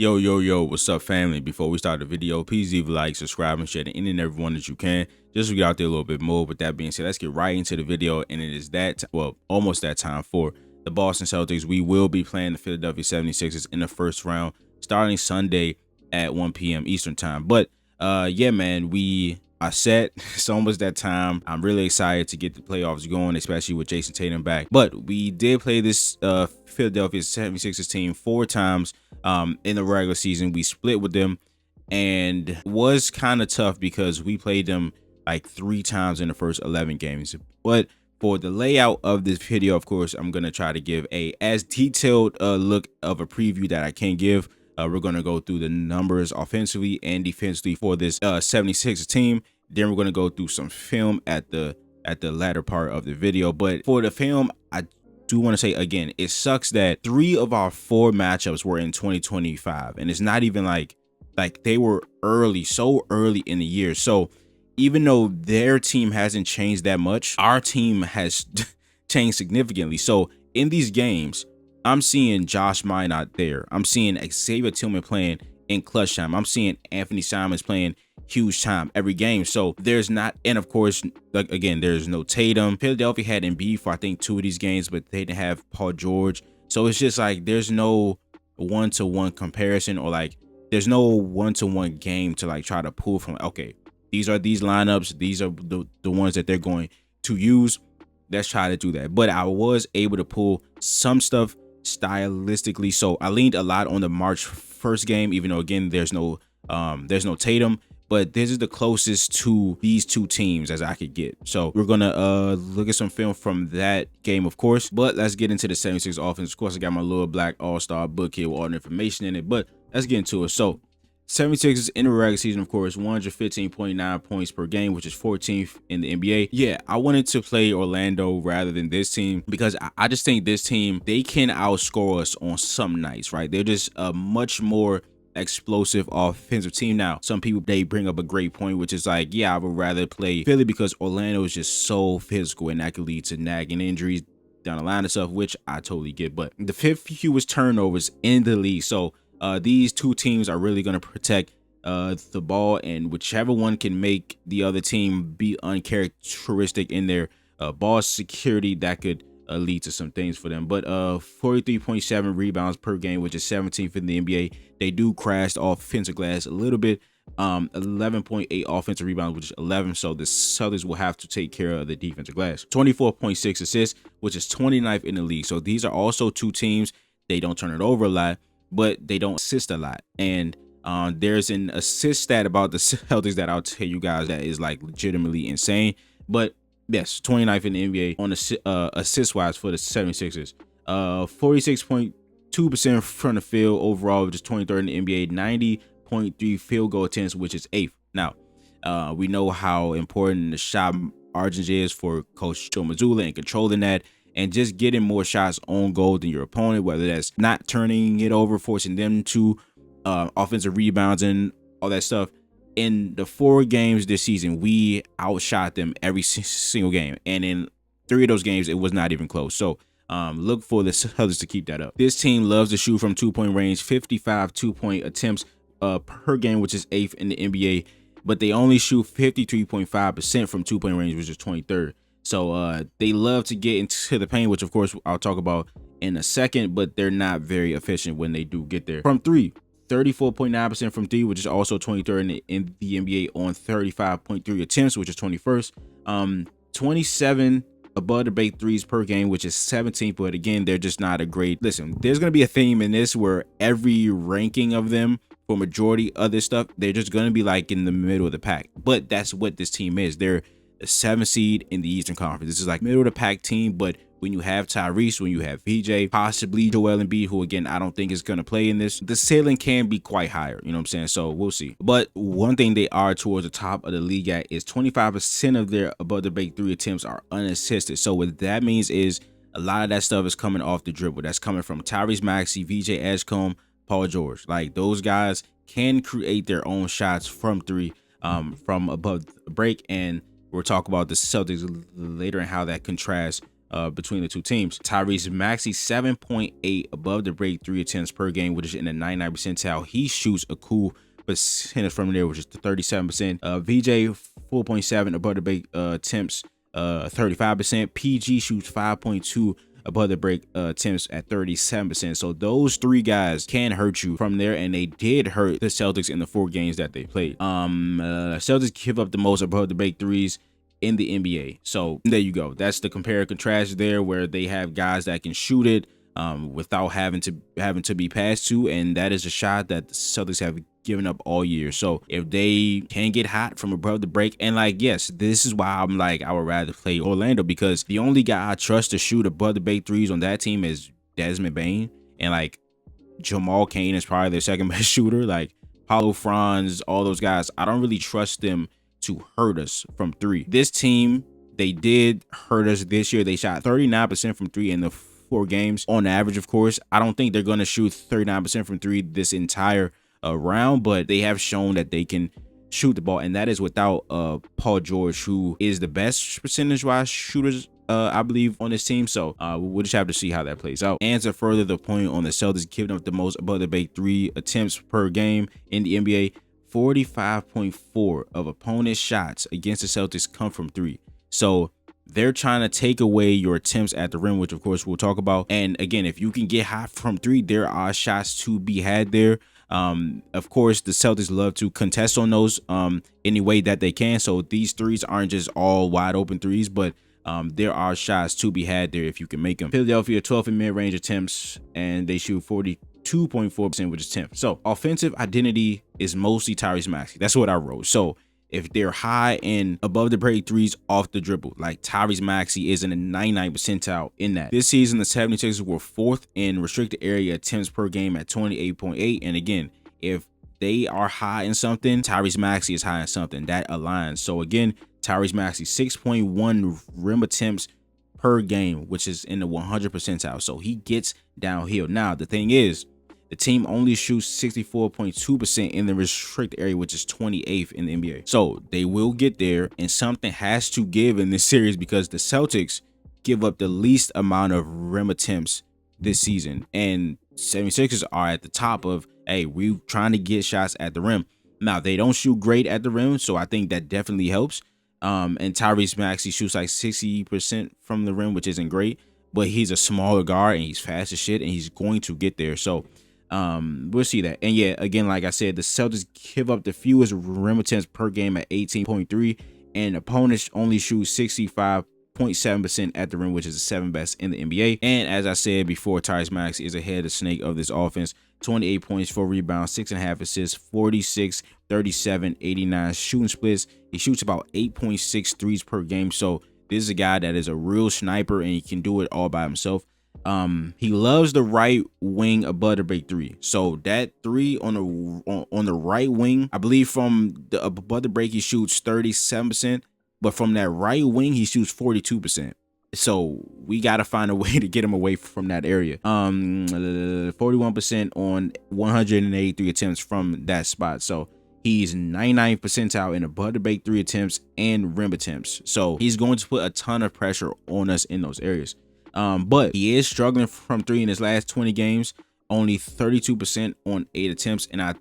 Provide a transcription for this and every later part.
Yo, what's up, family? Before we start the video, please leave a like, subscribe, and share to any and everyone that you can, just to get out there a little bit more. With that being said, let's get right into the video, and it is almost that time for the Boston Celtics. We will be playing the Philadelphia 76ers in the first round, starting Sunday at 1 p.m. Eastern time. But yeah, man, we are set. It's almost that time. I'm really excited to get the playoffs going, especially with Jason Tatum back. But we did play this Philadelphia 76ers team 4 times in the regular season. We split with them, and was kind of tough because we played them like 3 times in the first 11 games. But for the layout of this video, of course, I'm going to try to give a as detailed look of a preview that I can give. We're going to go through the numbers offensively and defensively for this 76ers team. Then we're going to go through some film at the latter part of the video. But for the film, I do want to say again, it sucks that 3 of our 4 matchups were in 2025, and it's not even like they were so early in the year. So even though their team hasn't changed that much, our team has changed significantly. So in these games, I'm seeing Josh Minot there. I'm seeing Xavier Tillman playing in clutch time. I'm seeing Anthony Simons playing huge time every game. So there's not, and of course, like again, there's no Tatum. Philadelphia had Embiid for I think 2 of these games, but they didn't have Paul George. So it's just like there's no one-to-one comparison, or like there's no one-to-one game to like try to pull from. Okay, these are these lineups. These are the ones that they're going to use. Let's try to do that. But I was able to pull some stuff stylistically. So I leaned a lot on the March 1st game, even though again there's no Tatum. But this is the closest to these 2 teams as I could get. So we're gonna look at some film from that game, of course. But let's get into the 76 offense. Of course, I got my little black all-star book here with all the information in it. But let's get into it. So 76ers in the regular season, of course, 115.9 points per game, which is 14th in the NBA. Yeah, I wanted to play Orlando rather than this team because I just think this team, they can outscore us on some nights, right? They're just a much more explosive offensive team. Now, some people, they bring up a great point, which is like, yeah, I would rather play Philly because Orlando is just so physical, and that could lead to nagging injuries down the line and stuff, which I totally get. But the 5th fewest turnovers in the league. So these 2 teams are really going to protect the ball, and whichever one can make the other team be uncharacteristic in their ball security, that could lead to some things for them. But 43.7 rebounds per game, which is 17th in the NBA. They do crash the offensive glass a little bit. 11.8 offensive rebounds, which is 11. So the Celtics will have to take care of the defensive glass. 24.6 assists, which is 29th in the league. So these are also 2 teams. They don't turn it over a lot, but they don't assist a lot. And there's an assist stat about the Celtics that I'll tell you guys that is like legitimately insane. But yes, 29th in the NBA on the assist wise for the 76ers. 46.2% from the field overall, which is 23rd in the NBA. 90.3 field goal attempts, which is 8th. Now, we know how important the shot margin is for Coach Joe Mazzulla and controlling that, and just getting more shots on goal than your opponent, whether that's not turning it over, forcing them to offensive rebounds and all that stuff. In the 4 games this season, we outshot them every single game, and in 3 of those games, it was not even close. So look for the Celtics to keep that up. This team loves to shoot from 2-point range, 55 2-point attempts per game, which is 8th in the NBA, but they only shoot 53.5% from 2-point range, which is 23rd. So they love to get into the paint, which of course I'll talk about in a second, but they're not very efficient when they do get there. From 3, 34.9% from 3, which is also 23rd in the NBA on 35.3 attempts, which is 21st. 27 above the break threes per game, which is 17th. But again, they're just not a great. Listen, there's going to be a theme in this where every ranking of them for majority of this stuff, they're just going to be like in the middle of the pack. But that's what this team is. They're a 7th seed in the Eastern Conference. This is like middle of the pack team, but when you have Tyrese, when you have VJ, possibly Joel Embiid, who again, I don't think is going to play in this, the ceiling can be quite higher. You know what I'm saying? So we'll see. But one thing they are towards the top of the league at is 25% of their above the break 3 attempts are unassisted. So what that means is a lot of that stuff is coming off the dribble. That's coming from Tyrese Maxey, VJ Edgecombe, Paul George. Like those guys can create their own shots from 3, from above the break. And we'll talk about the Celtics later and how that contrasts between the two teams. Tyrese Maxey 7.8 above the break 3 attempts per game, which is in the 99th percentile. He shoots a cool percentage from there, which is the 37%. VJ 4.7 above the break attempts, 35%. PG shoots 5.2 above the break attempts at 37%. So those three guys can hurt you from there, and they did hurt the Celtics in the 4 games that they played. Celtics give up the most above the break threes in the NBA. So there you go. That's the compare and contrast there, where they have guys that can shoot it without having to be passed to, and that is a shot that the Celtics have given up all year. So if they can get hot from above the break, and like, yes, this is why I'm like, I would rather play Orlando, because the only guy I trust to shoot above the break threes on that team is Desmond Bane, and like Jamal Cain is probably their second best shooter. Like Paulo Franz, all those guys, I don't really trust them to hurt us from 3. This team, they did hurt us this year. They shot 39% from 3 in the 4 games on average. Of course, I don't think they're going to shoot 39% from 3 this entire round, but they have shown that they can shoot the ball, and that is without Paul George, who is the best percentage-wise shooters, I believe, on this team. So we'll just have to see how that plays out. And to further the point on the Celtics giving up the most above the break 3 attempts per game in the NBA, 45.4 of opponent shots against the Celtics come from 3. So they're trying to take away your attempts at the rim, which of course we'll talk about. And again, if you can get hot from 3, there are shots to be had there. Of course, the Celtics love to contest on those any way that they can. So these threes aren't just all wide open threes, but there are shots to be had there if you can make them. Philadelphia 12th in mid-range attempts, and they shoot 42.4%, which is 10th. So offensive identity is mostly Tyrese Maxey. That's what I wrote. So if they're high in above the break threes off the dribble, like Tyrese Maxey is in the 99th percentile in that. This season, the 76ers were 4th in restricted area attempts per game at 28.8. And again, if they are high in something, Tyrese Maxey is high in something. That aligns. So again, Tyrese Maxey 6.1 rim attempts per game, which is in the 100 percentile. So he gets downhill. Now, the thing is, the team only shoots 64.2% in the restricted area, which is 28th in the NBA. So they will get there, and something has to give in this series, because the Celtics give up the least amount of rim attempts this season, and 76ers are at the top of, hey, we trying to get shots at the rim. Now, they don't shoot great at the rim, so I think that definitely helps. And Tyrese Maxey shoots like 60% from the rim, which isn't great, but he's a smaller guard and he's fast as shit, and he's going to get there. So we'll see that. And yeah, again, like I said, the Celtics give up the fewest rim attempts per game at 18.3, and opponents only shoot 65.7% at the rim, which is the 7th best in the NBA. And as I said before, Tyrese Maxey is ahead of snake of this offense. 28 points, 4 rebounds, 6.5 assists, 46, 37, 89 shooting splits. He shoots about 8.6 threes per game. So this is a guy that is a real sniper, and he can do it all by himself. He loves the right wing above the break 3. So that 3 on the right wing, I believe from the above the break he shoots 37%, but from that right wing he shoots 42%. So we got to find a way to get him away from that area. 41% on 183 attempts from that spot. So he's 99th percentile in above the break 3 attempts and rim attempts. So he's going to put a ton of pressure on us in those areas. But he is struggling from 3 in his last 20 games, only 32% on 8 attempts. And I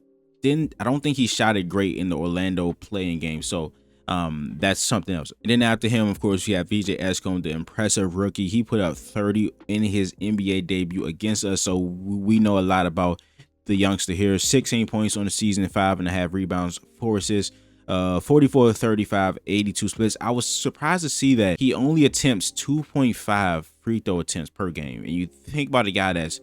don't think he shot it great in the Orlando playing game. So that's something else. And then after him, of course, you have VJ Escombe, the impressive rookie. He put up 30 in his NBA debut against us. So we know a lot about the youngster here. 16 points on the season, 5.5 rebounds, 4 assists. 44, 35, 82 splits. I was surprised to see that he only attempts 2.5 free throw attempts per game. And you think about a guy that's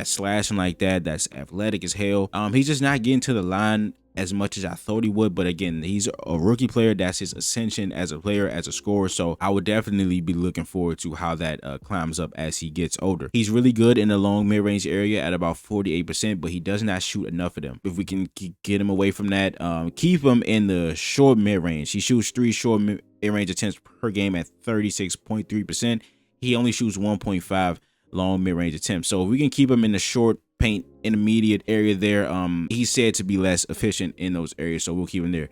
slashing like that, that's athletic as hell. He's just not getting to the line as much as I thought he would. But again, he's a rookie player. That's his ascension as a player, as a scorer. So I would definitely be looking forward to how that climbs up as he gets older. He's really good in the long mid-range area at about 48%, but he does not shoot enough of them. If we can get him away from that, keep him in the short mid-range. He shoots 3 short mid-range attempts per game at 36.3%. He only shoots 1.5 long mid-range attempts. So if we can keep him in the short paint intermediate area there, he's said to be less efficient in those areas, so we'll keep him there.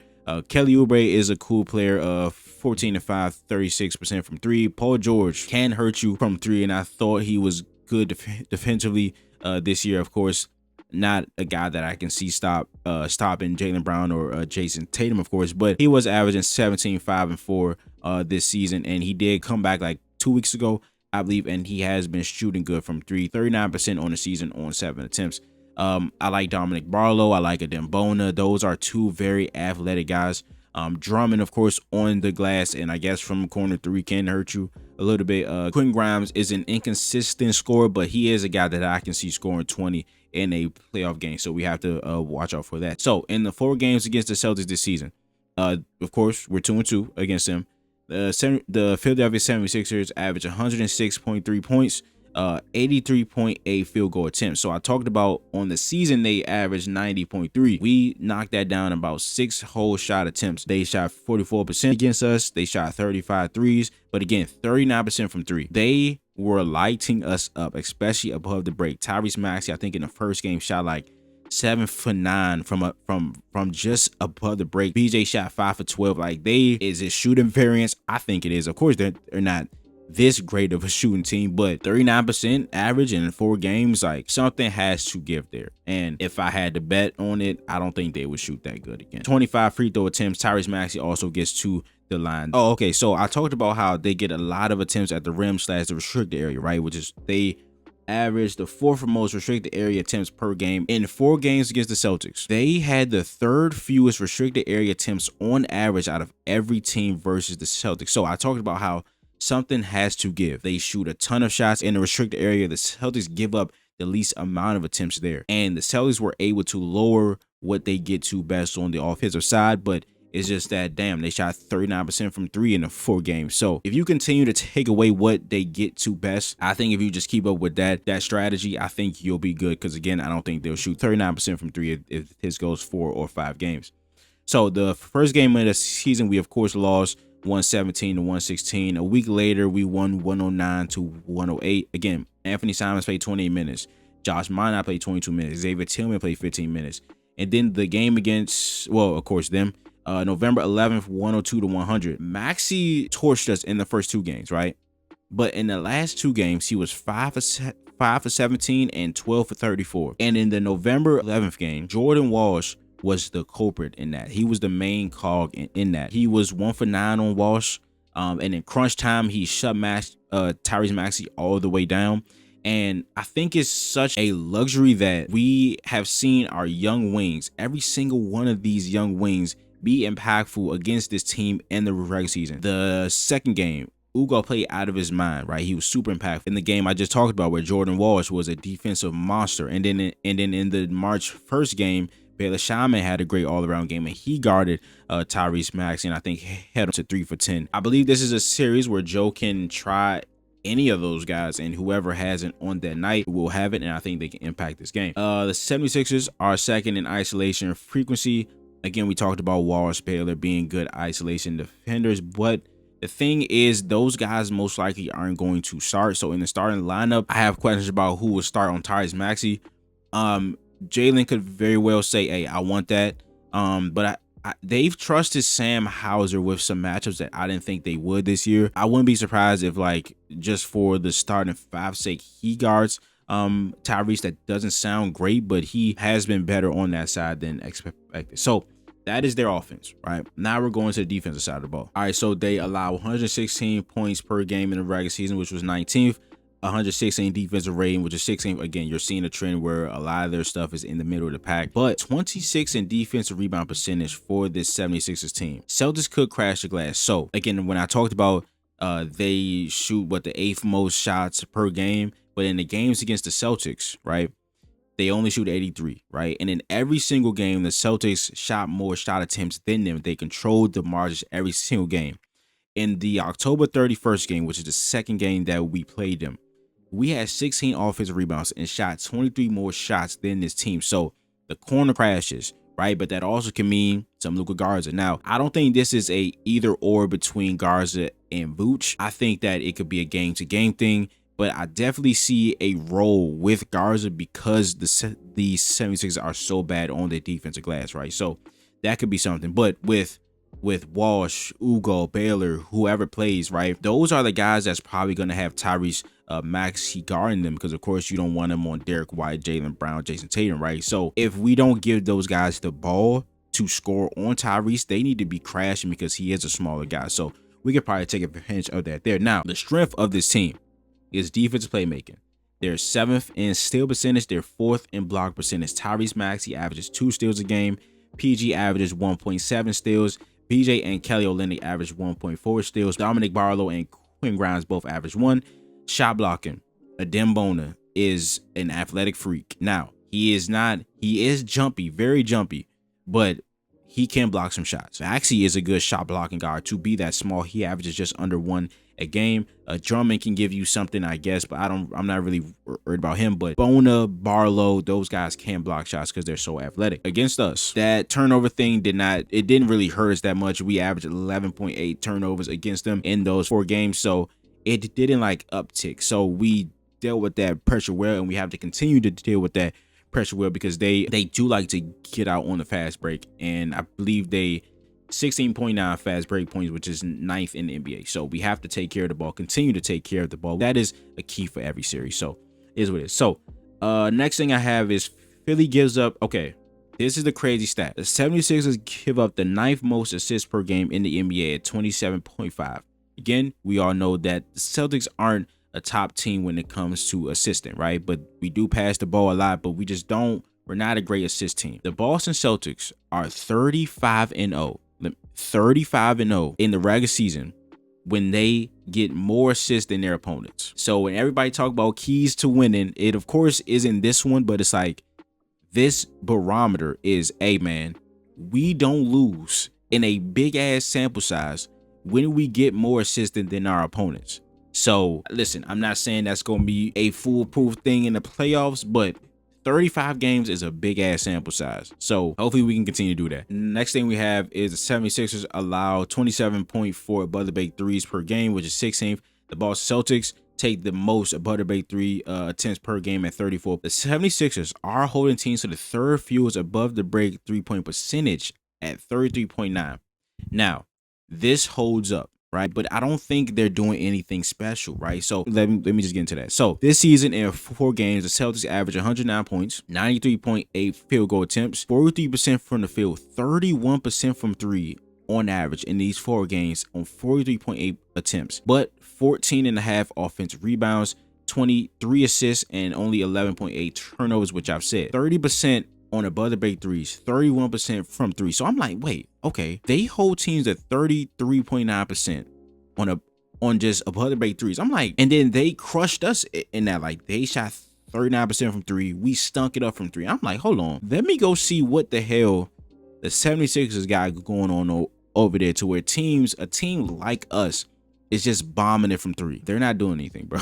Kelly Oubre is a cool player. 14 and 5, 36% from three. Paul George can hurt you from three, and I thought he was good defensively this year. Of course, not a guy that I can see stopping Jaylen Brown or Jason Tatum, of course, but he was averaging 17, 5, and 4 this season, and he did come back like 2 weeks ago, I believe, and he has been shooting good from three, 39% on the season on 7 attempts. I like Dominic Barlow. I like Adembona. Those are two very athletic guys. Drummond, of course, on the glass, and I guess from corner three can hurt you a little bit. Quentin Grimes is an inconsistent scorer, but he is a guy that I can see scoring 20 in a playoff game, so we have to watch out for that. So in the 4 games against the Celtics this season, of course, we're 2-2 against them. The Philadelphia 76ers average 106.3 points, 83.8 field goal attempts. So I talked about on the season they averaged 90.3. We knocked that down about 6 whole shot attempts. They shot 44% against us. They shot 35 threes, but again, 39% from three. They were lighting us up, especially above the break. Tyrese Maxey, I think in the first game, shot like 7 for 9 from just above the break. BJ shot 5 for 12. Like, is it shooting variance? I think it is. Of course, they're not this great of a shooting team, but 39% average in 4 games, like, something has to give there. And if I had to bet on it, I don't think they would shoot that good again. 25 free throw attempts. Tyrese Maxey also gets to the line. Oh, okay. So I talked about how they get a lot of attempts at the rim / the restricted area, right? Which is they averaged the 4th most restricted area attempts per game in 4 games against the Celtics. They had the 3rd fewest restricted area attempts on average out of every team versus the Celtics. So I talked about how something has to give. They shoot a ton of shots in the restricted area. The Celtics give up the least amount of attempts there. And the Celtics were able to lower what they get to best on the offensive side, but it's just that, damn, they shot 39% from 3 in the 4 games. So if you continue to take away what they get to best, I think if you just keep up with that strategy, I think you'll be good. Because again, I don't think they'll shoot 39% from 3 if this goes 4 or 5 games. So the first game of the season, we of course lost 117 to 116. A week later, we won 109 to 108. Again, Anthony Simons played 28 minutes. Josh Minot played 22 minutes. Xavier Tillman played 15 minutes. And then the game against, well, of course, them, November 11th, 102 to 100. Maxey torched us in the first 2 games, right? But in the last 2 games, he was 5 for 17 and 12 for 34. And in the November 11th game, Jordan Walsh was the culprit in that. He was the main cog in that. He was 1 for 9 on Walsh. And in crunch time, he shut Tyrese Maxey all the way down. And I think it's such a luxury that we have seen our young wings, every single one of these young wings, be impactful against this team in the regular season. The second game, Ugo played out of his mind, right? He was super impactful in the game I just talked about where Jordan Walsh was a defensive monster. And then in the March 1st game, Baylor Shaman had a great all-around game, and he guarded Tyrese Maxey, and I think head to 3 for 10. I believe this is a series where Joe can try any of those guys, and whoever has it on that night will have it, and I think they can impact this game. The 76ers are second in isolation frequency. Again, we talked about Walsh, Baylor being good isolation defenders, but the thing is, those guys most likely aren't going to start. So in the starting lineup, I have questions about who will start on Tyrese Maxey. Jalen could very well say, hey, I want that. But they've trusted Sam Hauser with some matchups that I didn't think they would this year. I wouldn't be surprised if, like, just for the starting 5 sake, he guards Tyrese. That doesn't sound great, but he has been better on that side than expected. So that is their offense, right? Now we're going to the defensive side of the ball. All right, so they allow 116 points per game in the regular season, which was 19th. 116 defensive rating, which is 16th. Again, you're seeing a trend where a lot of their stuff is in the middle of the pack, but 26 in defensive rebound percentage for this 76ers team. Celtics could crash the glass. So again, when I talked about they shoot the 8th most shots per game, but in the games against the Celtics, right, they only shoot 83, right? And in every single game, the Celtics shot more shot attempts than them. They controlled the margins every single game. In the October 31st game, which is the second game that we played them, we had 16 offensive rebounds and shot 23 more shots than this team. So the corner crashes, right? But that also can mean some Luka Garza. Now, I don't think this is a either or between Garza and Vooch. I think that it could be a game-to-game thing, but I definitely see a role with Garza because the 76ers are so bad on their defensive glass, right? So that could be something. But with Walsh, Ugo, Baylor, whoever plays, right? Those are the guys that's probably going to have Tyrese Maxey guarding them, because of course you don't want them on Derek White, Jaylen Brown, Jason Tatum, right? So if we don't give those guys the ball to score on Tyrese, they need to be crashing because he is a smaller guy. So we could probably take advantage of that there. Now, the strength of this team is defensive playmaking. They're 7th in steal percentage. They're 4th in block percentage. Tyrese Maxey averages 2 steals a game. PG averages 1.7 steals. BJ and Kelly Olynyk average 1.4 steals. Dominic Barlow and Quinn Grimes both average 1. Shot blocking. Adem Bona is an athletic freak. Now, he is jumpy, very jumpy, but he can block some shots. Maxey is a good shot blocking guard. To be that small, he averages just under 1 a game. Drummond can give you something, I guess, but I'm not really worried about him. But Bona, Barlow, those guys can block shots because they're so athletic. Against us, that turnover thing didn't really hurt us that much. We averaged 11.8 turnovers against them in those 4 games, so it didn't like uptick. So we dealt with that pressure well, and we have to continue to deal with that pressure well, because they do like to get out on the fast break, and I believe they 16.9 fast break points, which is 9th in the NBA. So we have to take care of the ball, continue to take care of the ball. That is a key for every series. So it is what it is. So next thing I have is Philly gives up. Okay, this is the crazy stat. The 76ers give up the 9th most assists per game in the NBA at 27.5. Again, we all know that the Celtics aren't a top team when it comes to assisting, right? But we do pass the ball a lot, but we're not a great assist team. The Boston Celtics are 35-0. 35-0 in the regular season when they get more assists than their opponents. So when everybody talk about keys to winning, it of course isn't this one, but it's like this barometer is, hey man, we don't lose in a big ass sample size when we get more assists than our opponents. So listen, I'm not saying that's going to be a foolproof thing in the playoffs, but 35 games is a big ass sample size. So hopefully we can continue to do that. Next thing we have is the 76ers allow 27.4 above the break threes per game, which is 16th. The Boston Celtics take the most above the break 3 attempts per game at 34. The 76ers are holding teams to the 3rd fewest above the break 3-point percentage at 33.9. Now, this holds up, right? But I don't think they're doing anything special, right? So let me just get into that. So this season in 4 games, the Celtics average 109 points, 93.8 field goal attempts, 43% from the field, 31% from 3 on average in these 4 games on 43.8 attempts, but 14.5 offensive rebounds, 23 assists, and only 11.8 turnovers, which I've said. 30% on above the break threes, 31% from 3. So I'm like, wait, okay, they hold teams at 33.9% on just above the break threes. I'm like, and then they crushed us in that. Like, they shot 39% from 3. We stunk it up from 3. I'm like, hold on, let me go see what the hell the 76ers got going on over there, to where a team like us is just bombing it from 3. They're not doing anything, bro.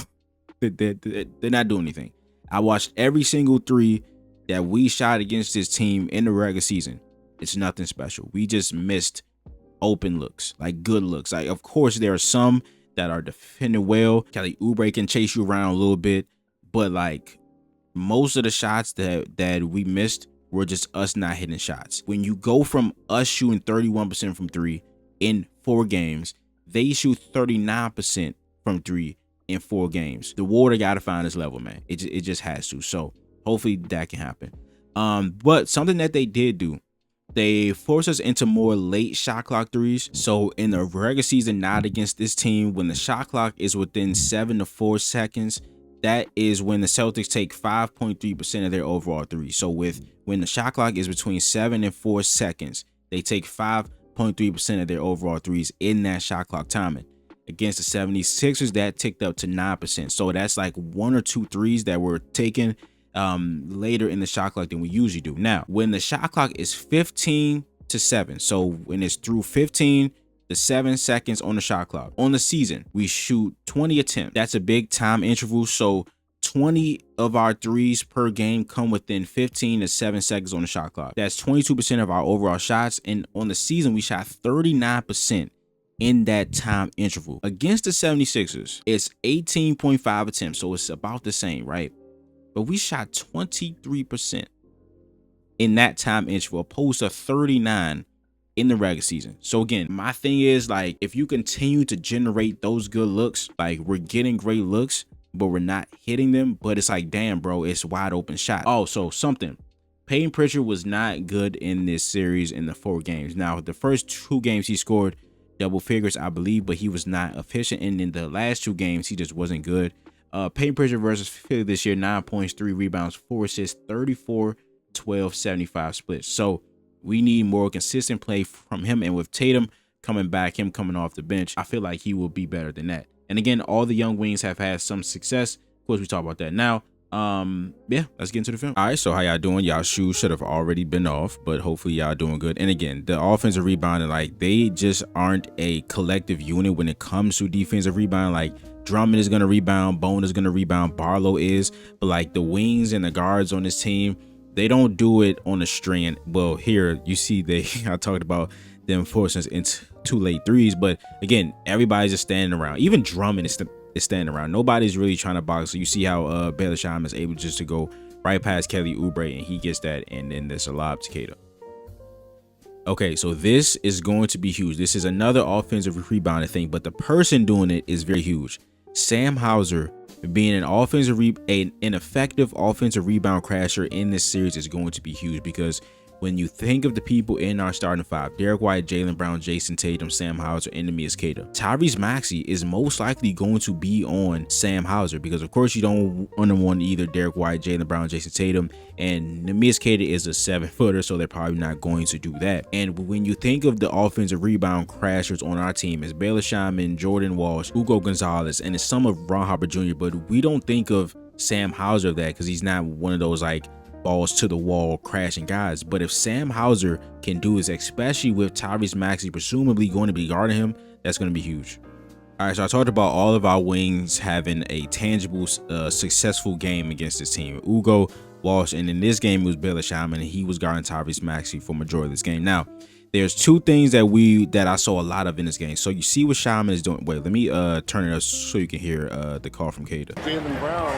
They're not doing anything. I watched every single 3 that we shot against this team in the regular season. It's nothing special. We just missed open looks, like good looks. Like, of course, there are some that are defending well. Kelly Oubre can chase you around a little bit, but like most of the shots that we missed were just us not hitting shots. When you go from us shooting 31% from 3 in 4 games, they shoot 39% from 3 in 4 games. The water got to find its level, man. It just has to. So hopefully that can happen. But something that they did do, they forced us into more late shot clock threes. So in the regular season, not against this team, when the shot clock is within 7 to 4 seconds, that is when the Celtics take 5.3% of their overall threes. So when the shot clock is between 7 and 4 seconds, they take 5.3% of their overall threes in that shot clock timing. Against the 76ers, that ticked up to 9%. So that's like 1 or 2 threes that were taken later in the shot clock than we usually do. Now, when the shot clock is 15 to 7, so when it's through 15 to 7 seconds on the shot clock, on the season, we shoot 20 attempts. That's a big time interval. So 20 of our threes per game come within 15 to 7 seconds on the shot clock. That's 22% of our overall shots. And on the season, we shot 39% in that time interval. Against the 76ers, it's 18.5 attempts. So it's about the same, right? But we shot 23% in that time interval, opposed to 39 in the regular season. So again, my thing is like, if you continue to generate those good looks, like we're getting great looks, but we're not hitting them. But it's like, damn, bro, it's wide open shot. Oh, so something. Peyton Pritchard was not good in this series in the 4 games. Now, the first 2 games he scored double figures, I believe, but he was not efficient. And in the last 2 games, he just wasn't good. Peyton Pritchard versus Philly this year, 9 points, 3 rebounds, 4 assists, 34, 12, 75 splits. So we need more consistent play from him. And with Tatum coming back, him coming off the bench, I feel like he will be better than that. And again, all the young wings have had some success. Of course, we talk about that now. Yeah, let's get into the film. All right, so how y'all doing? Y'all shoes should have already been off, but hopefully y'all doing good. And again, the offensive rebounding, like, they just aren't a collective unit when it comes to defensive rebound. Like, Drummond is gonna rebound, Bone is gonna rebound, Barlow is, but like the wings and the guards on this team, they don't do it on a string. Well, here you see I talked about them forcing us into 2 late threes, but again, everybody's just standing around. Even Drummond is standing around. Nobody's really trying to box. So you see how Baylor Shime is able just to go right past Kelly Oubre, and he gets that, and then there's a lob to Cato. Okay, so this is going to be huge. This is another offensive rebounding thing, but the person doing it is very huge. Sam Hauser being an effective offensive rebound crasher in this series is going to be huge, because when you think of the people in our starting 5, Derek White, Jaylen Brown, Jason Tatum, Sam Hauser, and Neemias Queta, Tyrese Maxey is most likely going to be on Sam Hauser, because of course you don't want either Derek White, Jaylen Brown, Jason Tatum, and Neemias Queta is a 7-footer, so they're probably not going to do that. And when you think of the offensive rebound crashers on our team, it's Baylor Shaman, Jordan Walsh, Hugo Gonzalez, and it's some of Ron Harper Jr., but we don't think of Sam Hauser of that, because he's not one of those like balls to the wall crashing guys. But if Sam Hauser can do this, especially with Tyrese Maxey presumably going to be guarding him, that's going to be huge. All right, so I talked about all of our wings having a tangible, successful game against this team. Ugo, Walsh, and in this game it was Baylor Shaman, and he was guarding Tyrese Maxey for majority of this game. Now, there's 2 things that I saw a lot of in this game. So you see what Shaman is doing. Wait, let me turn it up so you can hear the call from Cater. Jaylen Brown,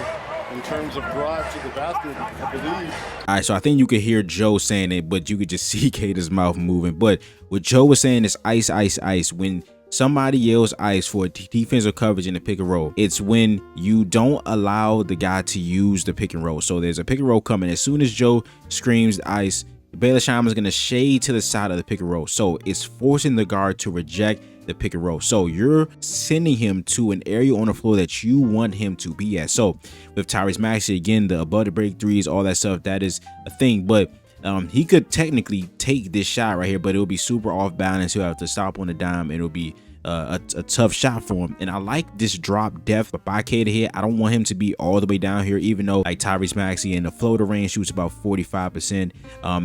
in terms of drive to the basket, I believe. All right, so I think you could hear Joe saying it, but you could just see Cater's mouth moving. But what Joe was saying is ice, ice, ice. When somebody yells ice for defensive coverage in the pick and roll, it's when you don't allow the guy to use the pick and roll. So there's a pick and roll coming. As soon as Joe screams ice, Baylor Shaman is going to shade to the side of the pick and roll. So it's forcing the guard to reject the pick and roll. So you're sending him to an area on the floor that you want him to be at. So with Tyrese Maxey, again, the above the break threes, all that stuff, that is a thing. But he could technically take this shot right here, but it will be super off balance. He'll have to stop on the dime, and it'll be a tough shot for him. And I like this drop depth by Cater here. I don't want him to be all the way down here, even though like Tyrese Maxey in the floater range shoots about 45%.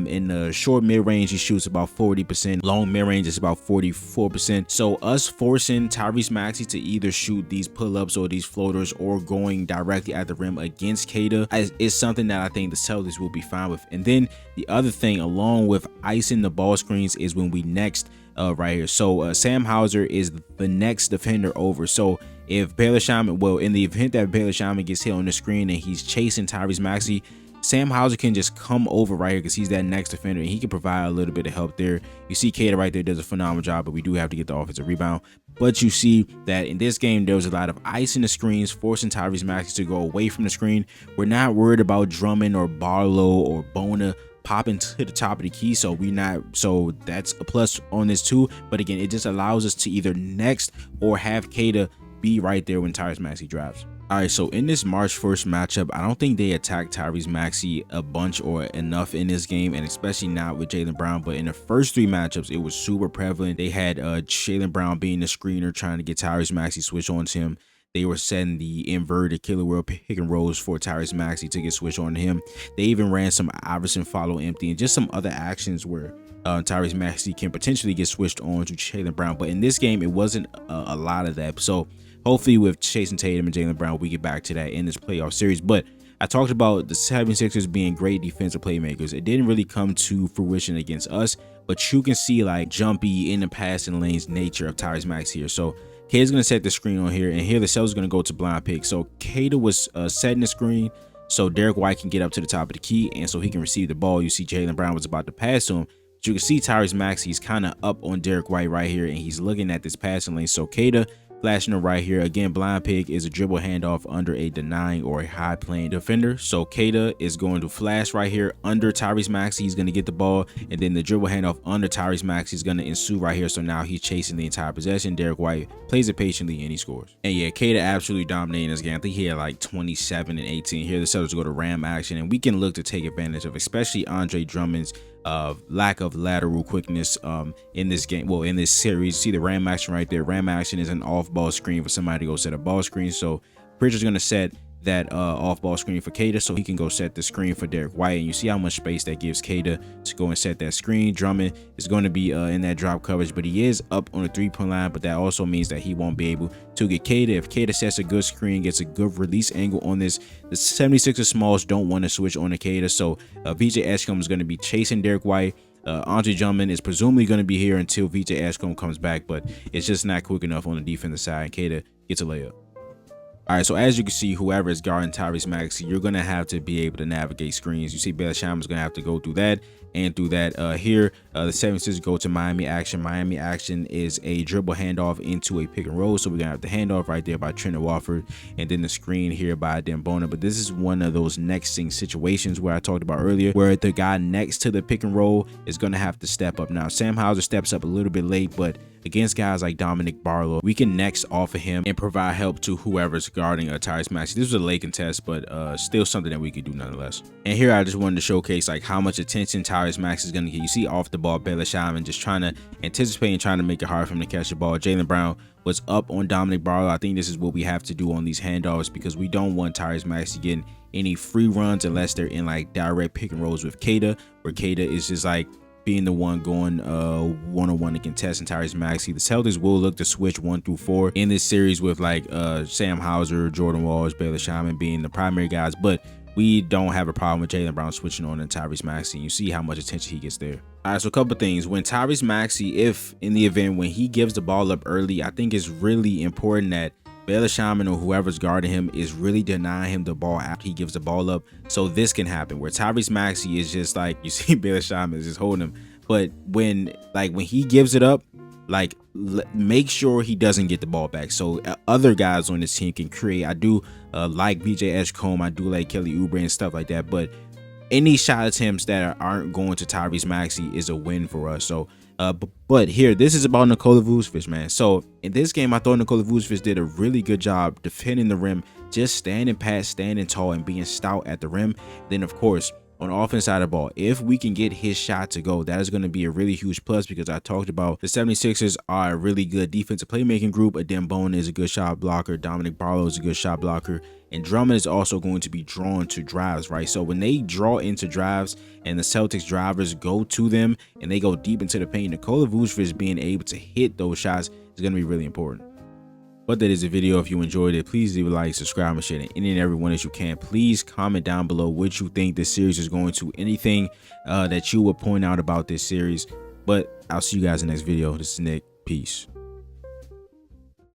In the short mid range he shoots about 40%. Long mid range is about 44%. So us forcing Tyrese Maxey to either shoot these pull-ups or these floaters or going directly at the rim against Cater is something that I think the Celtics will be fine with. And then the other thing, along with icing the ball screens, is when we next right here. So Sam Hauser is the next defender over. So if Baylor Shaman, well, in the event that Baylor Shaman gets hit on the screen and he's chasing Tyrese Maxey, Sam Hauser can just come over right here because he's that next defender, and he can provide a little bit of help there. You see Cater right there does a phenomenal job, but we do have to get the offensive rebound. But you see that in this game, there was a lot of ice in the screens, forcing Tyrese Maxey to go away from the screen. We're not worried about Drummond or Barlow or Bona popping to the top of the key, so that's a plus on this too. But again, it just allows us to either next or have Cater be right there when Tyrese Maxey drives. All right, so in this March 1st matchup, I don't think they attacked Tyrese Maxey a bunch or enough in this game, and especially not with Jaylen Brown. But in the first 3 matchups, it was super prevalent. They had Jaylen Brown being the screener, trying to get Tyrese Maxey switch on to him. They were setting the inverted killer wheel pick and rolls for Tyrese Maxey to get switched on to him. They even ran some Iverson follow empty and just some other actions where Tyrese Maxey can potentially get switched on to Jaylen Brown. But in this game, it wasn't a lot of that. So hopefully with Jason Tatum and Jaylen Brown, we get back to that in this playoff series. But I talked about the 76ers being great defensive playmakers. It didn't really come to fruition against us, but you can see like jumpy in the passing lanes nature of Tyrese Maxey here. So Cater's going to set the screen on here, and here the Celtics going to go to blind pick. So Cater was setting the screen so Derek White can get up to the top of the key, and so he can receive the ball. You see Jaylen Brown was about to pass to him. But you can see Tyrese Maxey, he's kind of up on Derek White right here, and he's looking at this passing lane. So Kata flashing him right here. Again, blind pig is a dribble handoff under a denying or a high playing defender. So Kata is going to flash right here under Tyrese Maxey. He's going to get the ball, and then the dribble handoff under Tyrese Maxey is going to ensue right here. So now he's chasing the entire possession. Derek White plays it patiently, and he scores. And yeah, Kata absolutely dominating this game. I think he had like 27 and 18. Here the Celtics go to ram action, and we can look to take advantage of especially Andre Drummond's lack of lateral quickness in this game. Well, in this series, see the ram action right there. Ram action is an off-ball screen for somebody to go set a ball screen. So Pritchard's going to set that off-ball screen for Kata, so he can go set the screen for Derek White. And you see how much space that gives Kata to go and set that screen. Drummond is going to be in that drop coverage, but he is up on the three-point line, but that also means that he won't be able to get Kata. If Kata sets a good screen, gets a good release angle on this, the 76ers smalls don't want to switch on to Kata, so VJ Edgecombe is going to be chasing Derek White. Andre Drummond is presumably going to be here until VJ Edgecombe comes back, but it's just not quick enough on the defensive side, and Kata gets a layup. All right, so as you can see, whoever is guarding Tyrese Maxey, you're going to have to be able to navigate screens. You see Belasham is going to have to go through that and through that. Here, the 76ers go to Miami action. Miami action is a dribble handoff into a pick and roll. So we're going to have the handoff right there by Trent Wofford, and then the screen here by Dembona. But this is one of those nexting situations where I talked about earlier, where the guy next to the pick and roll is going to have to step up. Now, Sam Hauser steps up a little bit late, but against guys like Dominic Barlow, we can next off of him and provide help to whoever's guarding Tyrese Maxey. This was a late contest, but still something that we could do nonetheless. And here I just wanted to showcase like how much attention Tyrese Maxey is going to get. You see off the ball, Belasham just trying to anticipate and trying to make it hard for him to catch the ball. Jaylen Brown was up on Dominic Barlow. I think this is what we have to do on these handoffs, because we don't want Tyrese Maxey getting any free runs unless they're in like direct pick and rolls with Kata, where Kata is just like being the one going one-on-one to contest and Tyrese Maxey. The Celtics will look to switch 1 through 4 in this series with like Sam Hauser, Jordan Walls, Belasham being the primary guys, but we don't have a problem with Jaylen Brown switching on and Tyrese Maxey. You see how much attention he gets there. All right, so a couple things. When Tyrese Maxey, if in the event when he gives the ball up early, I think it's really important that Belasham or whoever's guarding him is really denying him the ball after he gives the ball up, so this can happen where Tyrese Maxey is just like, you see Belasham is just holding him, but when he gives it up, like make sure he doesn't get the ball back, so other guys on this team can create. I do like VJ Edgecombe, I do like Kelly Oubre and stuff like that, but any shot attempts that aren't going to Tyrese Maxey is a win for us. So but here, this is about Nikola Vucevic, man. So in this game, I thought Nikola Vucevic did a really good job defending the rim, just standing pat, standing tall, and being stout at the rim. Then, of course, on the offense side of the ball, if we can get his shot to go, that is going to be a really huge plus, because I talked about the 76ers are a really good defensive playmaking group. Dembona is a good shot blocker. Dominic Barlow is a good shot blocker. And Drummond is also going to be drawn to drives, right? So when they draw into drives and the Celtics drivers go to them and they go deep into the paint, Nikola Vucevic being able to hit those shots is going to be really important. But that is the video. If you enjoyed it, please leave a like, subscribe, and share to any and everyone that you can. Please comment down below what you think this series is going to, anything that you would point out about this series. But I'll see you guys in the next video. This is Nick. Peace.